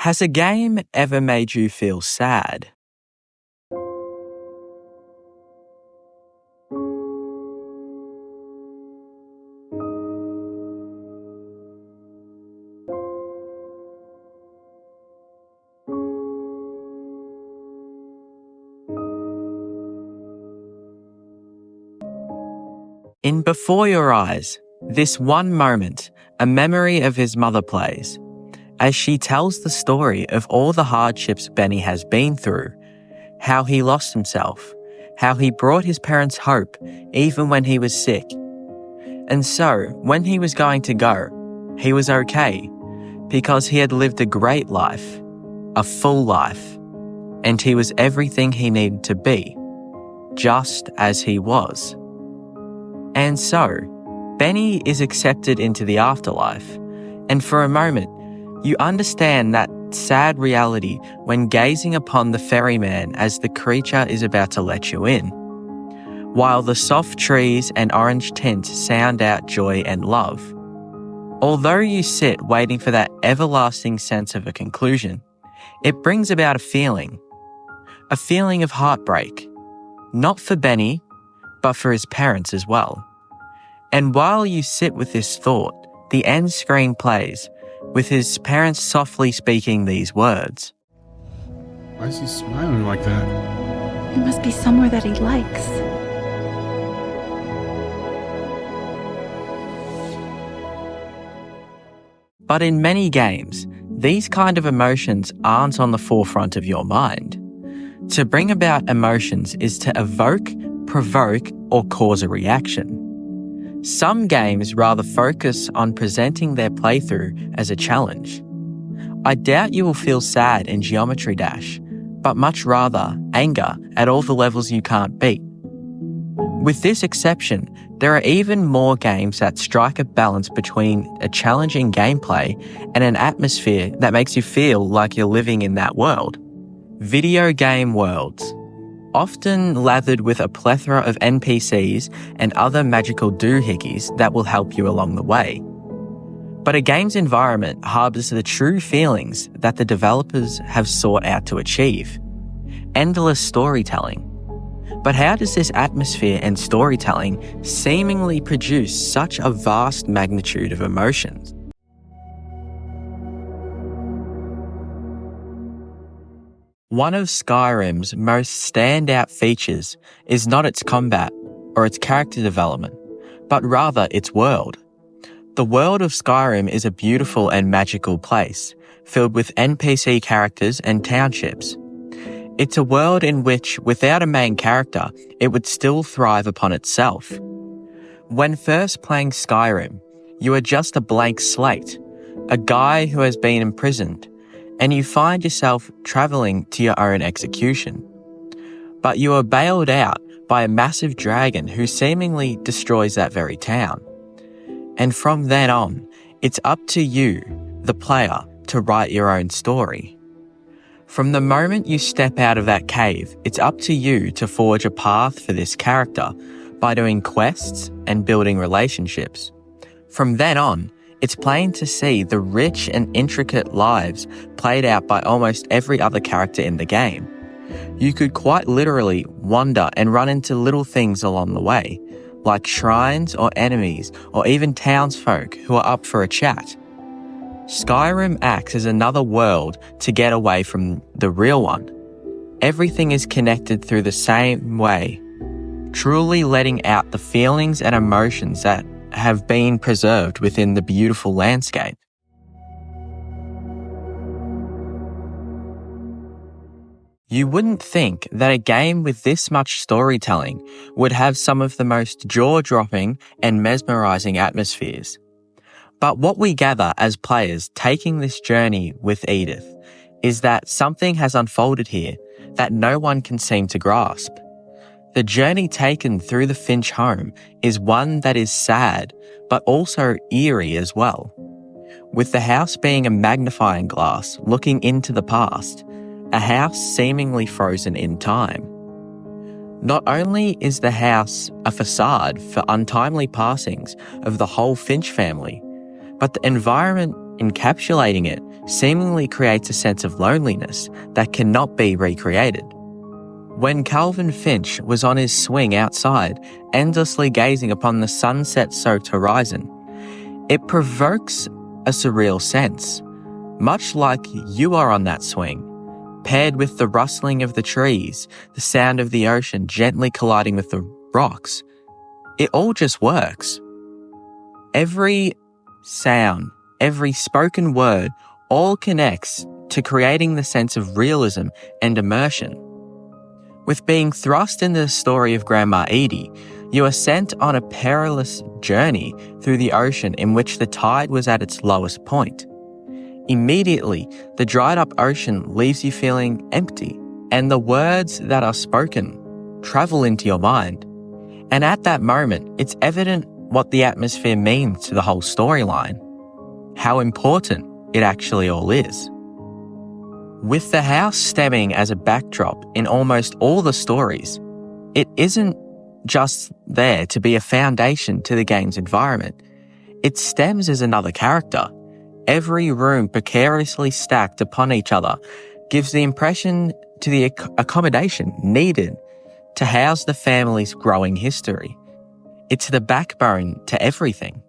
Has a game ever made you feel sad? In Before Your Eyes, this one moment, a memory of his mother plays, as she tells the story of all the hardships Benny has been through, how he lost himself, how he brought his parents hope even when he was sick. And so, when he was going to go, he was okay, because he had lived a great life, a full life, and he was everything he needed to be, just as he was. And so, Benny is accepted into the afterlife, and for a moment, you understand that sad reality when gazing upon the ferryman as the creature is about to let you in, while the soft trees and orange tints sound out joy and love. Although you sit waiting for that everlasting sense of a conclusion, it brings about a feeling of heartbreak, not for Benny, but for his parents as well. And while you sit with this thought, the end screen plays, with his parents softly speaking these words. Why is he smiling like that? It must be somewhere that he likes. But in many games, these kind of emotions aren't on the forefront of your mind. To bring about emotions is to evoke, provoke, or cause a reaction. Some games rather focus on presenting their playthrough as a challenge. I doubt you will feel sad in Geometry Dash, but much rather anger at all the levels you can't beat. With this exception, there are even more games that strike a balance between a challenging gameplay and an atmosphere that makes you feel like you're living in that world. Video game worlds, often lathered with a plethora of NPCs and other magical doohickeys that will help you along the way. But a game's environment harbours the true feelings that the developers have sought out to achieve. Endless storytelling. But how does this atmosphere and storytelling seemingly produce such a vast magnitude of emotions? One of Skyrim's most standout features is not its combat or its character development, but rather its world. The world of Skyrim is a beautiful and magical place, filled with NPC characters and townships. It's a world in which, without a main character, it would still thrive upon itself. When first playing Skyrim, you are just a blank slate, a guy who has been imprisoned, and you find yourself travelling to your own execution. But you are bailed out by a massive dragon who seemingly destroys that very town. And from then on, it's up to you, the player, to write your own story. From the moment you step out of that cave, it's up to you to forge a path for this character by doing quests and building relationships. From then on, it's plain to see the rich and intricate lives played out by almost every other character in the game. You could quite literally wander and run into little things along the way, like shrines or enemies or even townsfolk who are up for a chat. Skyrim acts as another world to get away from the real one. Everything is connected through the same way, truly letting out the feelings and emotions that have been preserved within the beautiful landscape. You wouldn't think that a game with this much storytelling would have some of the most jaw-dropping and mesmerizing atmospheres. But what we gather as players taking this journey with Edith is that something has unfolded here that no one can seem to grasp. The journey taken through the Finch home is one that is sad, but also eerie as well. With the house being a magnifying glass looking into the past, a house seemingly frozen in time. Not only is the house a facade for untimely passings of the whole Finch family, but the environment encapsulating it seemingly creates a sense of loneliness that cannot be recreated. When Calvin Finch was on his swing outside, endlessly gazing upon the sunset-soaked horizon, it provokes a surreal sense, much like you are on that swing, paired with the rustling of the trees, the sound of the ocean gently colliding with the rocks. It all just works. Every sound, every spoken word, all connects to creating the sense of realism and immersion. With being thrust into the story of Grandma Edie, you are sent on a perilous journey through the ocean in which the tide was at its lowest point. Immediately, the dried-up ocean leaves you feeling empty, and the words that are spoken travel into your mind. And at that moment, it's evident what the atmosphere means to the whole storyline, how important it actually all is. With the house stemming as a backdrop in almost all the stories, it isn't just there to be a foundation to the game's environment. It stems as another character. Every room precariously stacked upon each other gives the impression to the accommodation needed to house the family's growing history. It's the backbone to everything.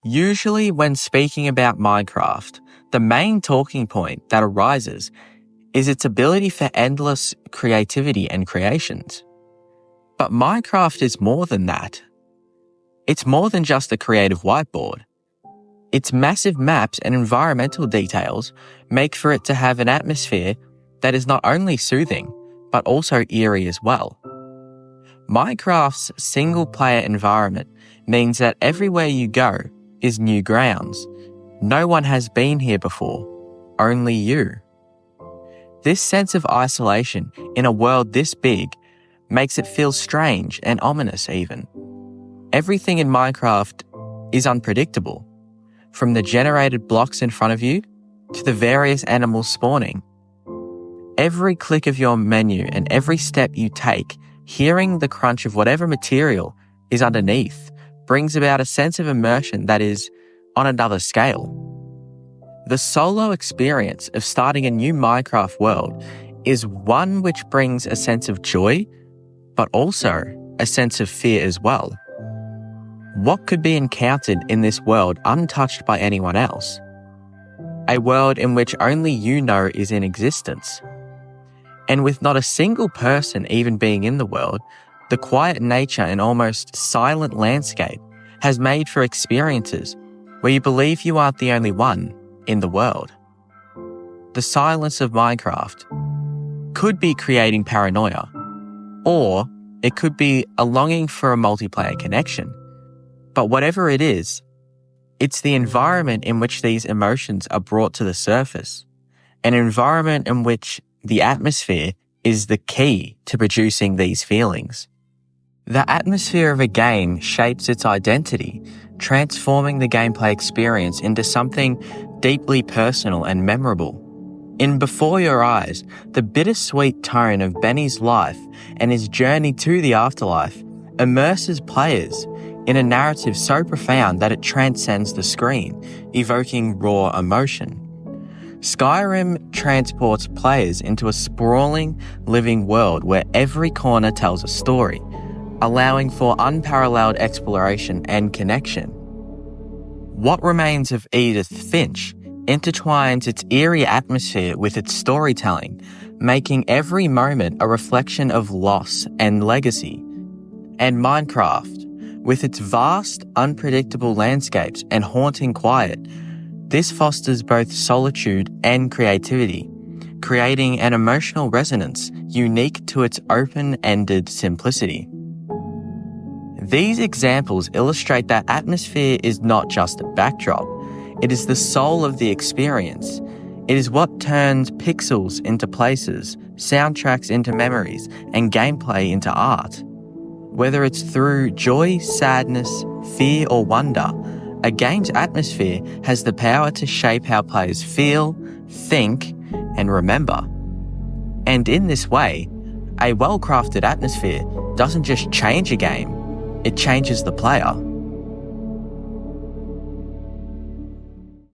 Usually when speaking about Minecraft, the main talking point that arises is its ability for endless creativity and creations. But Minecraft is more than that. It's more than just a creative whiteboard. Its massive maps and environmental details make for it to have an atmosphere that is not only soothing, but also eerie as well. Minecraft's single-player environment means that everywhere you go is new grounds. No one has been here before, only you. This sense of isolation in a world this big makes it feel strange and ominous even. Everything in Minecraft is unpredictable, from the generated blocks in front of you to the various animals spawning. Every click of your menu and every step you take, hearing the crunch of whatever material is underneath, brings about a sense of immersion that is on another scale. The solo experience of starting a new Minecraft world is one which brings a sense of joy, but also a sense of fear as well. What could be encountered in this world untouched by anyone else? A world in which only you know is in existence. And with not a single person even being in the world, the quiet nature and almost silent landscape has made for experiences where you believe you aren't the only one in the world. The silence of Minecraft could be creating paranoia, or it could be a longing for a multiplayer connection. But whatever it is, it's the environment in which these emotions are brought to the surface, an environment in which the atmosphere is the key to producing these feelings. The atmosphere of a game shapes its identity, transforming the gameplay experience into something deeply personal and memorable. In Before Your Eyes, the bittersweet tone of Benny's life and his journey to the afterlife immerses players in a narrative so profound that it transcends the screen, evoking raw emotion. Skyrim transports players into a sprawling, living world where every corner tells a story, allowing for unparalleled exploration and connection. What Remains of Edith Finch intertwines its eerie atmosphere with its storytelling, making every moment a reflection of loss and legacy. And Minecraft, with its vast, unpredictable landscapes and haunting quiet, this fosters both solitude and creativity, creating an emotional resonance unique to its open-ended simplicity. These examples illustrate that atmosphere is not just a backdrop, it is the soul of the experience. It is what turns pixels into places, soundtracks into memories, and gameplay into art. Whether it's through joy, sadness, fear, or wonder, a game's atmosphere has the power to shape how players feel, think, and remember. And in this way, a well-crafted atmosphere doesn't just change a game, it changes the player.